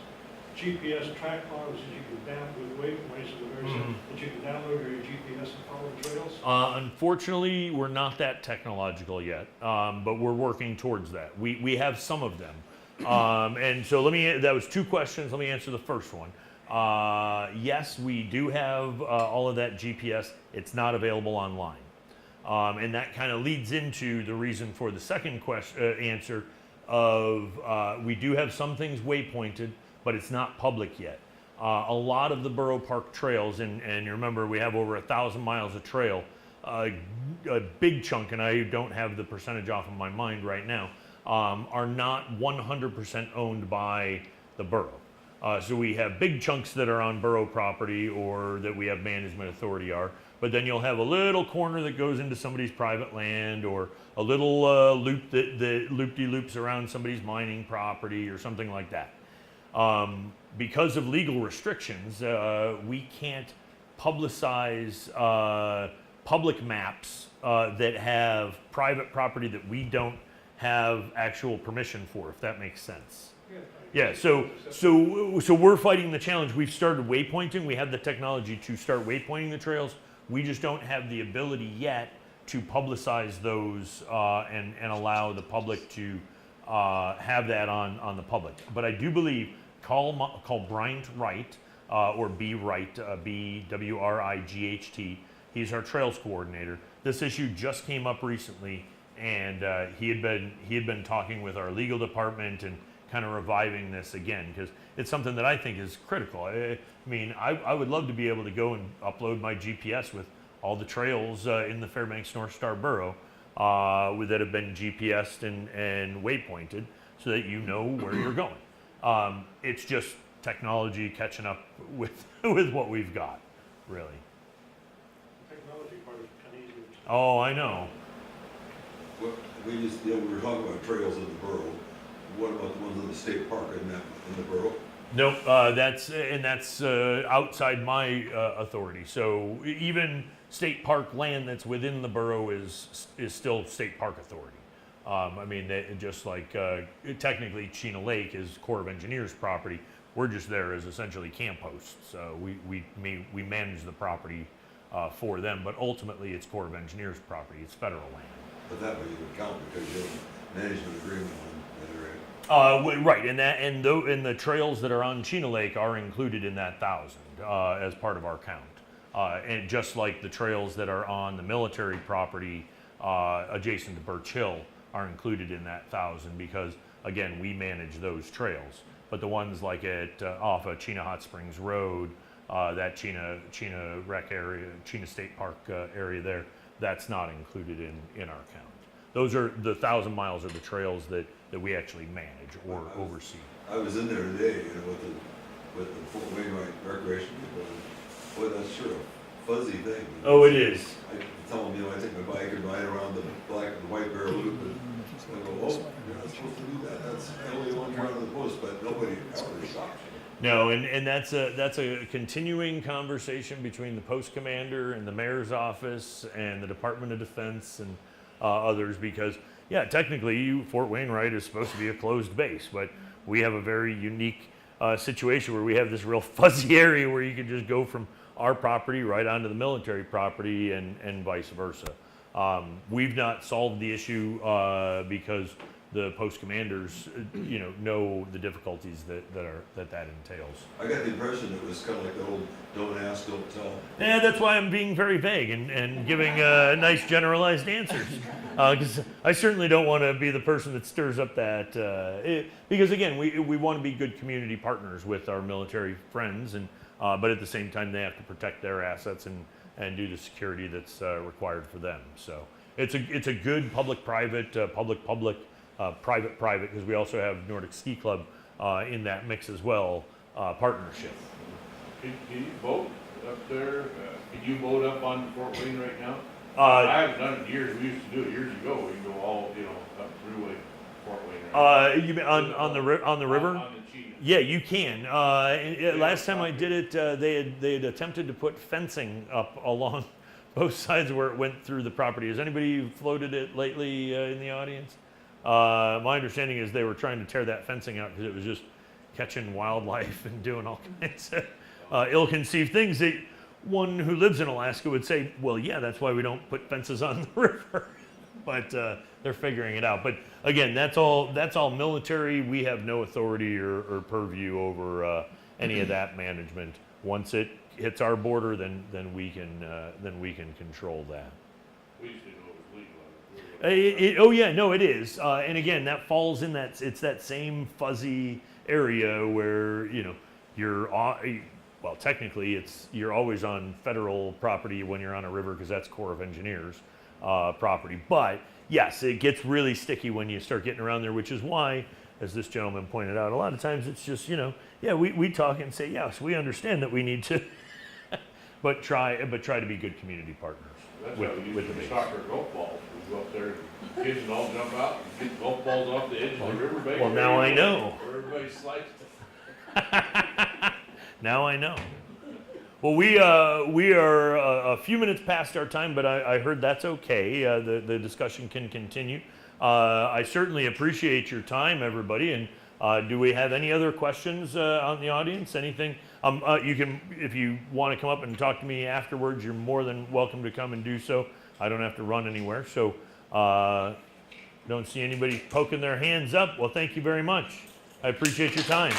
GPS track files that you can download with waypoints of the various that you can download or your GPS and follow the trails? Unfortunately, we're not that technological yet, but we're working towards that. We have some of them. And so that was two questions. Let me answer the first one. Yes, we do have all of that GPS. It's not available online. And that kind of leads into the reason for the second answer of we do have some things waypointed, but it's not public yet. A lot of the Borough Park trails, and you remember we have over 1,000 miles of trail, a big chunk, and I don't have the percentage off of my mind right now, are not 100% owned by the borough. So we have big chunks that are on borough property or that we have management authority are, but then you'll have a little corner that goes into somebody's private land or a little loop that loop-de-loops around somebody's mining property or something like that. Because of legal restrictions, we can't publicize public maps that have private property that we don't have actual permission for, if that makes sense. Yeah, so we're fighting the challenge. We've started waypointing. We have the technology to start waypointing the trails. We just don't have the ability yet to publicize those and allow the public to have that on the public. But I do believe call Bryant Wright or B Wright, BWRIGHT. He's our trails coordinator. This issue just came up recently, and he had been talking with our legal department and kind of reviving this again because it's something that I think is critical. I mean, I would love to be able to go and upload my GPS with all the trails in the Fairbanks North Star Borough that have been GPSed and waypointed so that you know where you're going. It's just technology catching up with what we've got, really. The technology part is kind of easier. Oh, I know. Well, we were talking about trails in the borough. What about the ones in the state park in the borough? Nope, that's outside my authority. So even state park land that's within the borough is still state park authority. I mean, just like technically Chena Lake is Corps of Engineers property. We're just there as essentially camp hosts. So we manage the property for them, but ultimately it's Corps of Engineers property. It's federal land. But that way you would count because you have a management agreement on that area. Right, and the trails that are on Chena Lake are included in that 1,000 as part of our count. And just like the trails that are on the military property adjacent to Birch Hill are included in that 1,000 because, again, we manage those trails. But the ones like off of Chena Hot Springs Road, that Chena Rec area, Chena State Park area there, that's not included in our count. Those are the 1,000 miles of the trails that we actually manage or oversee. I was in there today, with the Fort Wainwright Recreation people. Boy, that's sure a fuzzy thing. Oh, it is. I tell them, I take my bike and ride around the white bear loop, and I go, oh, you're not supposed to do that. That's only one around the post, but nobody ever stops you. No, and that's a continuing conversation between the post commander and the mayor's office and the Department of Defense and others because, yeah, technically Fort Wainwright is supposed to be a closed base, but we have a very unique situation where we have this real fuzzy area where you can just go from our property right onto the military property and vice versa. We've not solved the issue because the post commanders, know the difficulties that entails. I got the impression it was kind of like the old "don't ask, don't tell." Yeah, that's why I'm being very vague and giving nice generalized answers. Because I certainly don't want to be the person that stirs up that. Because again, we want to be good community partners with our military friends, and but at the same time they have to protect their assets and do the security that's required for them. So it's a good public-private, public-public, private-private, because we also have Nordic Ski Club in that mix as well, partnership. Can you boat up there? Can you boat up on Fort Wayne right now? Uh, I haven't done it in years. We used to do it years ago. We can go all, up through Fort Wayne. Right You mean on the river? On the Chena. Yeah, you can. Last time I did it, they had attempted to put fencing up along both sides where it went through the property. Has anybody floated it lately in the audience? My understanding is they were trying to tear that fencing out because it was just catching wildlife and doing all kinds of ill-conceived things that one who lives in Alaska would say, well, yeah, that's why we don't put fences on the river. But they're figuring it out. But again, that's all military. We have no authority or purview over any of that management. Once it hits our border, then we can control that. We used to know it was legal. Oh yeah, no, it is. And again, that falls in it's that same fuzzy area where you're well, technically you're always on federal property when you're on a river because that's Corps of Engineers property. But yes, it gets really sticky when you start getting around there, which is why, as this gentleman pointed out, a lot of times it's just we talk and say yes, we understand that we need to, but try to be good community partners. That's with how we the used to base. soccer golf balls. We go up there, kids would all jump out and get golf balls off the edge of the riverbank. Well, now I know. Where everybody sliced it. Now I know. Well, we are a few minutes past our time, but I heard that's okay. The discussion can continue. I certainly appreciate your time, everybody. And do we have any other questions on the audience? Anything? You can, if you want to come up and talk to me afterwards, you're more than welcome to come and do so. I don't have to run anywhere. So don't see anybody poking their hands up. Well, thank you very much. I appreciate your time.